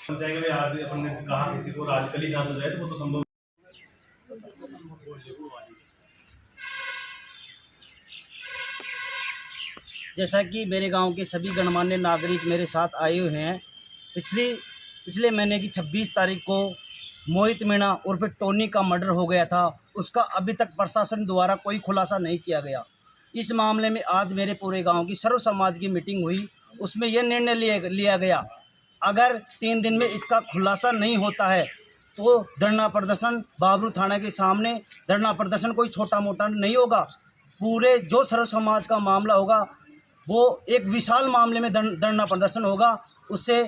पंचायत में आज अपन ने कहा किसी को आज कल ही जांच हो जाए तो वो तो संभव। जैसा कि मेरे गांव के सभी गणमान्य नागरिक मेरे साथ आए हुए हैं, पिछले महीने की 26 तारीख को मोहित मीणा उर्फ टोनी का मर्डर हो गया था। उसका अभी तक प्रशासन द्वारा कोई खुलासा नहीं किया गया। इस मामले में आज मेरे पूरे गांव की सर्व समाज की मीटिंग हुई। उसमें यह निर्णय लिया गया, अगर 3 दिन में इसका खुलासा नहीं होता है तो धरना प्रदर्शन बाबरू थाना के सामने, धरना प्रदर्शन कोई छोटा मोटा नहीं होगा। पूरे जो सर्व समाज का मामला होगा वो एक विशाल मामले में धरना प्रदर्शन होगा। उससे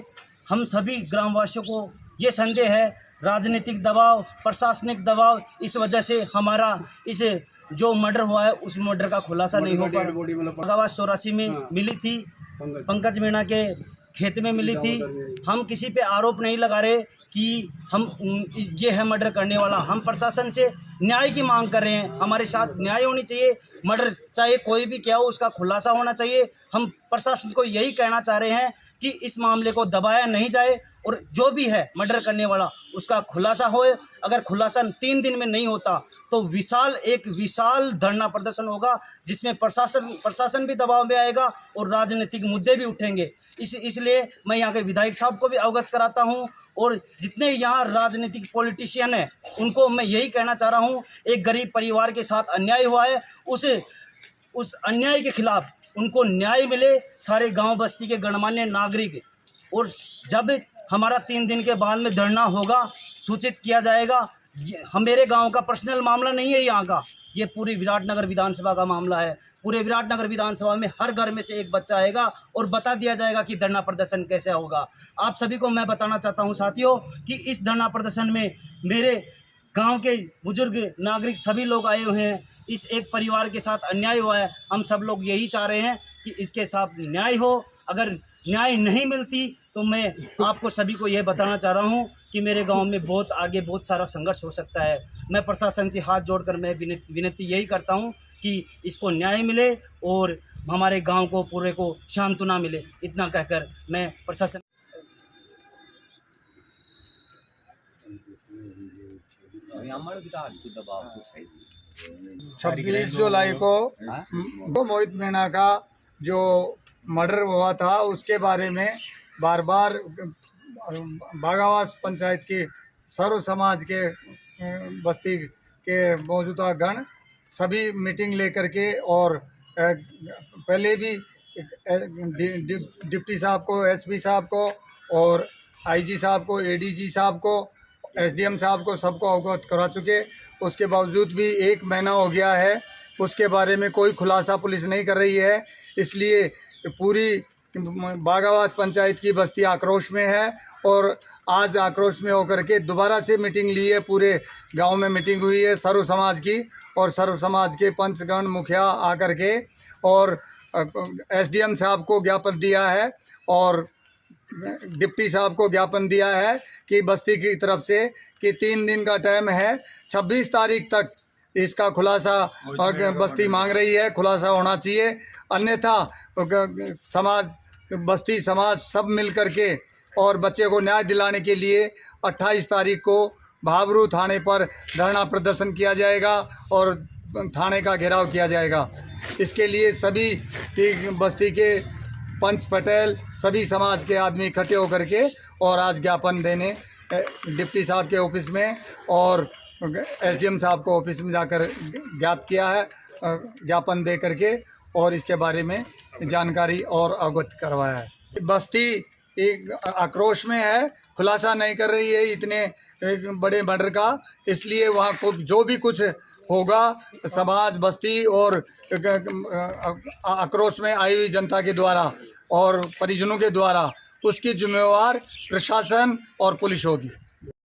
हम सभी ग्रामवासियों को ये संदेह है, राजनीतिक दबाव, प्रशासनिक दबाव, इस वजह से हमारा इस जो मर्डर हुआ है उस मर्डर का खुलासा नहीं हो पाया। बागावास 84 में मिली थी, पंकज मीणा के खेत में मिली थी। हम किसी पे आरोप नहीं लगा रहे कि हम ये है मर्डर करने वाला। हम प्रशासन से न्याय की मांग कर रहे हैं, हमारे साथ न्याय होनी चाहिए। मर्डर चाहे कोई भी क्या हो, उसका खुलासा होना चाहिए। हम प्रशासन को यही कहना चाह रहे हैं कि इस मामले को दबाया नहीं जाए और जो भी है मर्डर करने वाला उसका खुलासा होए। अगर खुलासा 3 दिन में नहीं होता तो एक विशाल धरना प्रदर्शन होगा, जिसमें प्रशासन भी दबाव में आएगा और राजनीतिक मुद्दे भी उठेंगे। इसलिए मैं यहाँ के विधायक साहब को भी अवगत कराता हूँ और जितने यहाँ राजनीतिक पॉलिटिशियन हैं उनको मैं यही कहना चाह रहा हूँ, एक गरीब परिवार के साथ अन्याय हुआ है, उस अन्याय के खिलाफ उनको न्याय मिले। सारे गांव बस्ती के गणमान्य नागरिक, और जब हमारा 3 दिन के बाद में धरना होगा सूचित किया जाएगा। हम मेरे गांव का पर्सनल मामला नहीं है यहाँ का, ये पूरी विराटनगर विधानसभा का मामला है। पूरे विराटनगर विधानसभा में हर घर में से एक बच्चा आएगा और बता दिया जाएगा कि धरना प्रदर्शन कैसे होगा। आप सभी को मैं बताना चाहता हूँ साथियों कि इस धरना प्रदर्शन में मेरे गांव के बुजुर्ग नागरिक सभी लोग आए हुए हैं। इस एक परिवार के साथ अन्याय हुआ है, हम सब लोग यही चाह रहे हैं कि इसके साथ न्याय हो। अगर न्याय नहीं मिलती तो मैं आपको सभी को यह बताना चाह रहा हूं कि मेरे गांव में बहुत सारा संघर्ष हो सकता है। मैं प्रशासन से हाथ जोड़कर मैं विनती यही करता हूं कि इसको न्याय मिले और हमारे गांव को पूरे को सांत्वना मिले। इतना कहकर मैं प्रशासन 26 जुलाई को मोहित मीणा का जो मर्डर हुआ था उसके बारे में बार बार बागावास पंचायत की सर्व समाज के बस्ती के मौजूदा गण सभी मीटिंग लेकर के, और पहले भी डिप्टी साहब को, एसपी साहब को और आईजी साहब को, एडीजी साहब को, एसडीएम साहब को सबको अवगत करा चुके। उसके बावजूद भी 1 महीना हो गया है, उसके बारे में कोई खुलासा पुलिस नहीं कर रही है। इसलिए पूरी बागावास पंचायत की बस्ती आक्रोश में है और आज आक्रोश में होकर के दोबारा से मीटिंग ली है। पूरे गांव में मीटिंग हुई है सर्व समाज की, और सर्व समाज के पंचगण मुखिया आकर के और एसडीएम साहब को ज्ञापन दिया है और डिप्टी साहब को ज्ञापन दिया है कि बस्ती की तरफ से कि 3 दिन का टाइम है, 26 तारीख तक इसका खुलासा बस्ती मांग रही है, खुलासा होना चाहिए। अन्यथा समाज, बस्ती समाज सब मिल कर के और बच्चे को न्याय दिलाने के लिए 28 तारीख को बाबरू थाने पर धरना प्रदर्शन किया जाएगा और थाने का घेराव किया जाएगा। इसके लिए सभी बस्ती के पंच पटेल, सभी समाज के आदमी इकट्ठे होकर के और आज ज्ञापन देने डिप्टी साहब के ऑफिस में और एसडीएम साहब को ऑफिस में जाकर ज्ञात किया है, ज्ञापन दे करके और इसके बारे में जानकारी और अवगत करवाया है। बस्ती एक आक्रोश में है, खुलासा नहीं कर रही है इतने बड़े मर्डर का। इसलिए वहाँ को जो भी कुछ होगा समाज बस्ती और आक्रोश में आई हुई जनता के द्वारा और परिजनों के द्वारा, उसकी जिम्मेवार प्रशासन और पुलिस होगी।